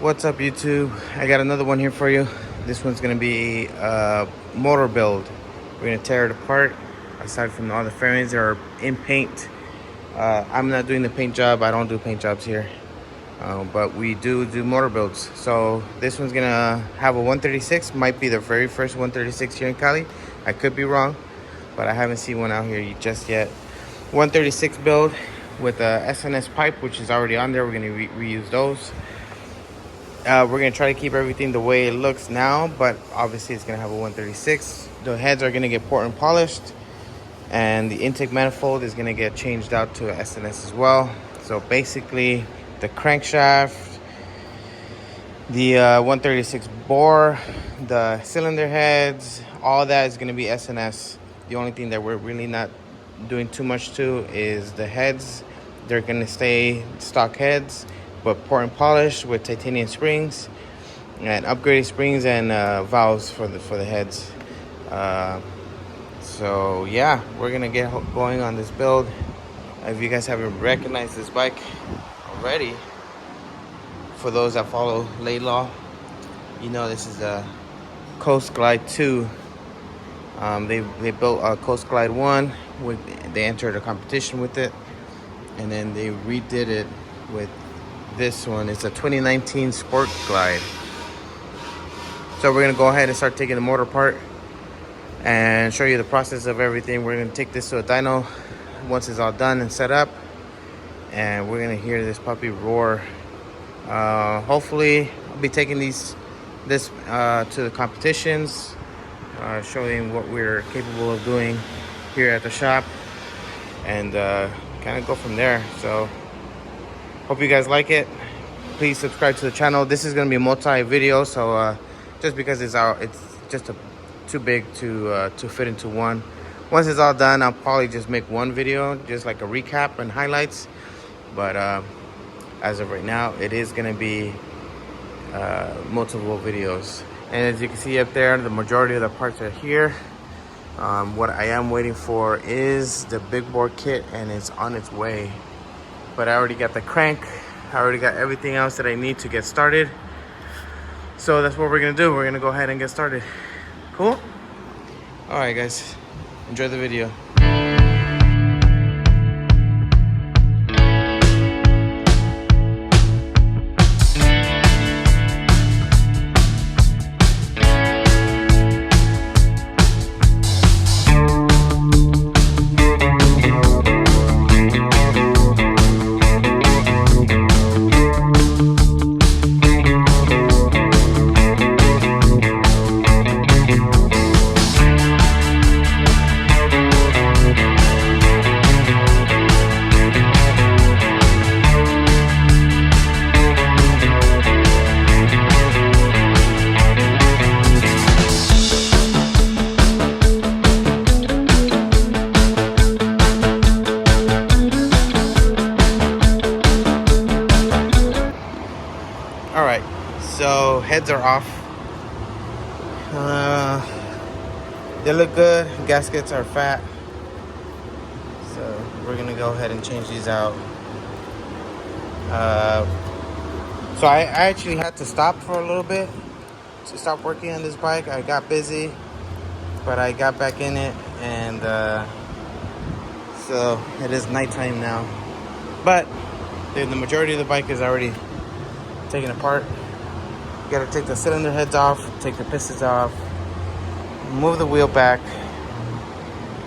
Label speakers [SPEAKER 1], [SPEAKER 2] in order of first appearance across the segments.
[SPEAKER 1] What's up, YouTube? I got another one here for you. This one's gonna be a motor build. We're gonna tear it apart. Aside from all the fairings that are in paint, I'm not doing the paint job. I don't do paint jobs here, but we do motor builds. So this one's gonna have a 136. Might be the very first 136 here in Cali. I could be wrong, but I haven't seen one out here just yet. 136 build with a SNS pipe, which is already on there. We're gonna reuse those. We're gonna try to keep everything the way it looks now, but obviously it's gonna have a 136. The heads are gonna get poured and polished, and the intake manifold is gonna get changed out to a SNS as well. So basically, the crankshaft, the 136 bore, the cylinder heads, all that is gonna be SNS. The only thing that we're really not doing too much to is the heads. They're gonna stay stock heads, but pour and polish with titanium springs and upgraded springs and valves for the heads. So yeah, we're gonna get going on this build. If you guys haven't recognized this bike already, for those that follow Laidlaw, you know this is a Coast Glide 2. They built a Coast Glide 1. They entered a competition with it, and then they redid it with this one. It's a 2019 Sport Glide. So we're gonna go ahead and start taking the motor apart and show you the process of everything. We're gonna take this to a dyno once it's all done and set up, and we're gonna hear this puppy roar. Hopefully I'll be taking this to the competitions, showing what we're capable of doing here at the shop, and kind of go from there. So hope you guys like it. Please subscribe to the channel. This is gonna be a multi-video, so just because it's just too big to fit into one. Once it's all done, I'll probably just make one video, just like a recap and highlights. But as of right now, it is gonna be multiple videos. And as you can see up there, the majority of the parts are here. What I am waiting for is the big bore kit, and it's on its way. But I already got the crank. I already got everything else that I need to get started. So that's what we're gonna do. We're gonna go ahead and get started. Cool? All right, guys, enjoy the video. All right, so heads are off. They look good. Gaskets are fat, so we're gonna go ahead and change these out. So I actually had to stop for a little bit to stop working on this bike. I got busy, but I got back in it, and so it is nighttime now. But the majority of the bike is already taken apart. You gotta take the cylinder heads off, take the pistons off, move the wheel back,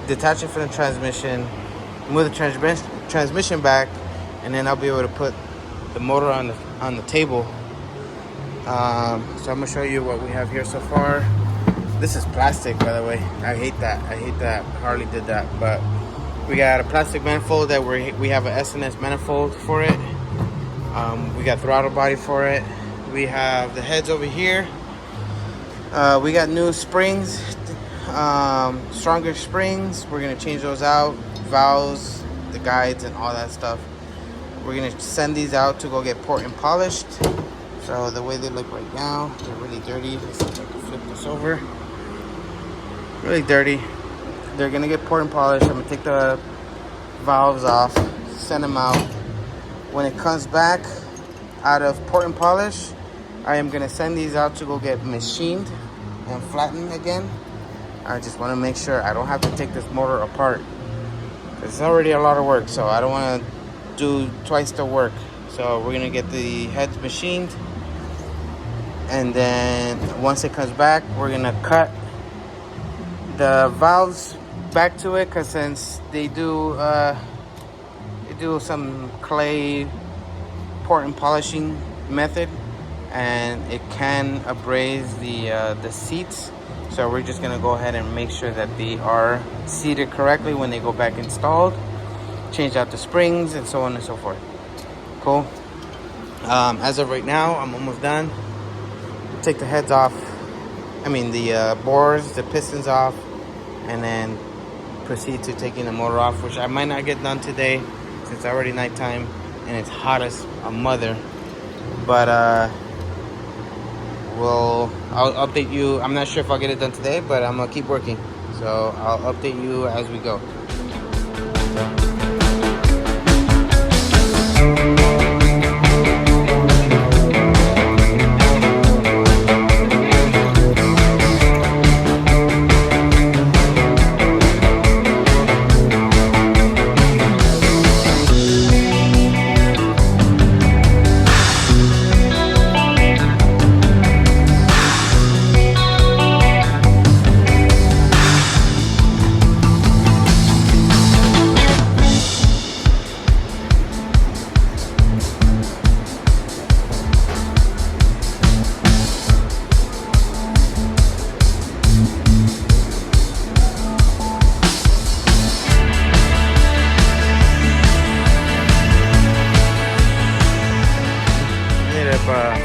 [SPEAKER 1] detach it from the transmission, move the transmission back, and then I'll be able to put the motor on the table. So I'm gonna show you what we have here so far. This is plastic, by the way. I hate that Harley did that, but we got a plastic manifold that we have an SNS manifold for it. We got throttle body for it. We have the heads over here. We got new springs, stronger springs. We're gonna change those out, valves, the guides, and all that stuff. We're gonna send these out to go get poured and polished. So the way they look right now, they're really dirty. Let's see if I can flip this over. Really dirty. They're gonna get poured and polished. I'm gonna take the valves off, send them out. When it comes back out of port and polish, I am gonna send these out to go get machined and flattened again. I just want to make sure I don't have to take this motor apart. It's already a lot of work, so I don't want to do twice the work. So we're gonna get the heads machined, and then once it comes back, we're gonna cut the valves back to it, because since they do some clay port and polishing method, and it can abrase the seats. So we're just gonna go ahead and make sure that they are seated correctly when they go back installed. Change out the springs and so on and so forth. Cool. As of right now, I'm almost done. Take the heads off. I mean the bores, the pistons off, and then proceed to taking the motor off, which I might not get done today since it's already nighttime and it's hot as a mother. But I'll update you. I'm not sure if I'll get it done today, but I'm gonna keep working. So I'll update you as we go.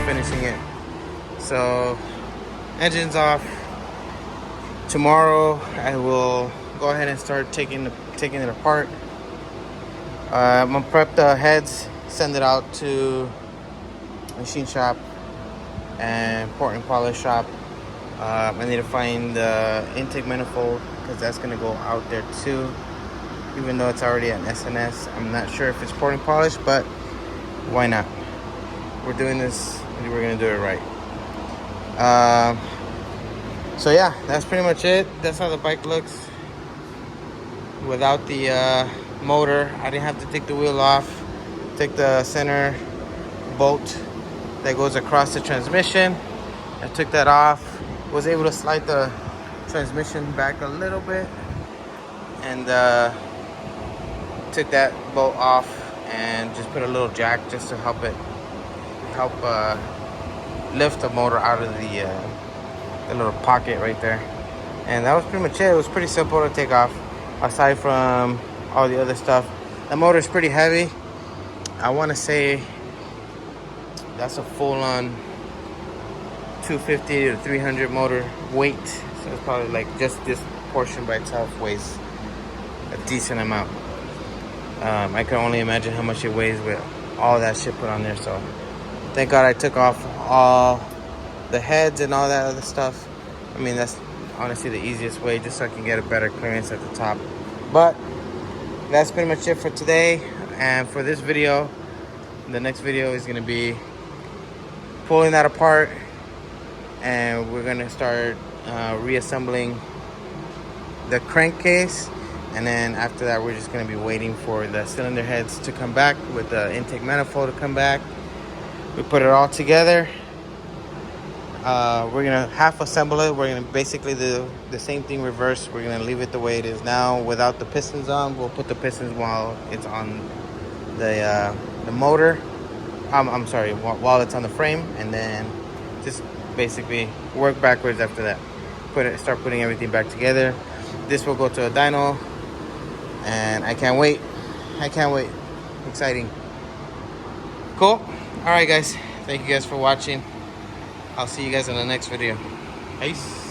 [SPEAKER 1] Finishing it. So engine's off. Tomorrow I will go ahead and start taking it apart. I'm gonna prep the heads, send it out to machine shop and port and polish shop. I need to find the intake manifold, because that's gonna go out there too, even though it's already an SNS. I'm not sure if it's port and polish, but why not? We're doing this, we're gonna do it right. So yeah, that's pretty much it. That's how the bike looks without the motor. I didn't have to take the wheel off, take the center bolt that goes across the transmission. I took that off, was able to slide the transmission back a little bit, and took that bolt off and just put a little jack just to help lift the motor out of the little pocket right there. And that was pretty much it. It was pretty simple to take off, aside from all the other stuff. The motor is pretty heavy. I want to say that's a full-on 250 to 300 motor weight. So it's probably like just this portion by itself weighs a decent amount. I can only imagine how much it weighs with all that shit put on there. So thank God I took off all the heads and all that other stuff. I mean, that's honestly the easiest way, just so I can get a better clearance at the top. But that's pretty much it for today and for this video. The next video is going to be pulling that apart, and we're going to start reassembling the crankcase. And then after that, we're just going to be waiting for the cylinder heads to come back, with the intake manifold to come back. We put it all together. We're gonna half assemble it. We're gonna basically do the same thing reverse. We're gonna leave it the way it is now without the pistons on. We'll put the pistons while it's on the motor. I'm sorry, while it's on the frame, and then just basically work backwards after that. Start putting everything back together. This will go to a dyno, and I can't wait. Exciting. Cool. All right, guys. Thank you guys for watching. I'll see you guys in the next video. Peace.